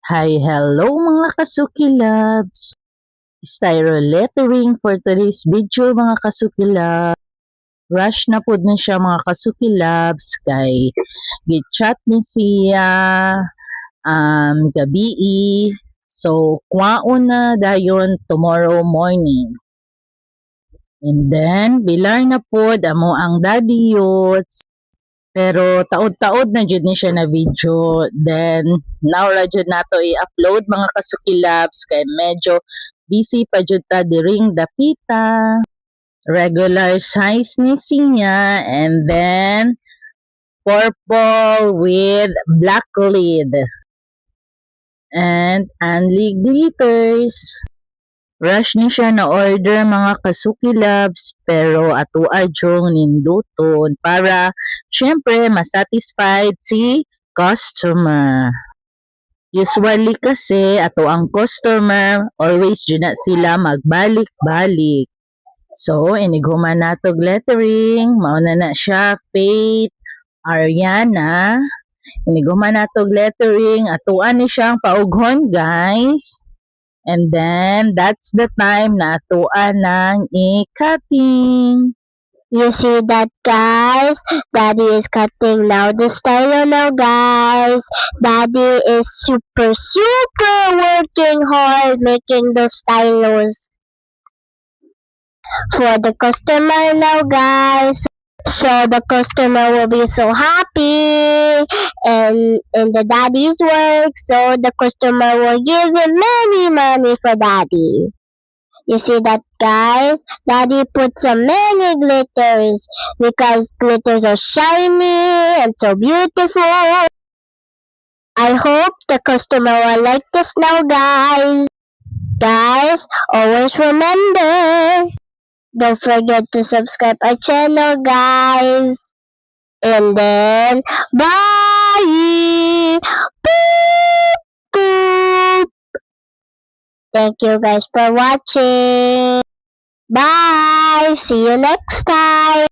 Hi, hello mga Kasuki Labs! Styro lettering for today's video mga Kasuki Labs. Rush na pod na siya mga Kasuki Labs kay gichat ni siya gabi. So, kwaon na dayon tomorrow morning. And then, bilar na pod amo ang daddy youths. Pero taod-taod na jud ni siya na video. Then now ra jud nato i-upload mga Kasuki Labs kay medyo busy pa jud ta diring dapita. Regular size ni siya and then purple with black lid. And only glitters. Rush ni siya na order mga Kasuki Labs pero atua jong ninduton para syempre masatisfied si customer. Usually kasi ato ang customer always dyan na sila magbalik-balik. So iniguman nato lettering, mauna na siya Faith, Ariana. Iniguman nato lettering, atuan ni siyang paughon guys. And then, that's the time na atuan ng i-cutting. You see that, guys? Daddy is cutting now the stylo now, guys. Daddy is super working hard making those stylos for the customer now, guys. So the customer will be so happy and in the daddy's work, so the customer will give him many money for daddy. You see that, guys? Daddy put so many glitters because glitters are shiny and so beautiful. I hope the customer will like this now, guys. Guys, always remember, don't forget to subscribe our channel, guys. And then, bye! Boop, boop. Thank you guys for watching. Bye! See you next time!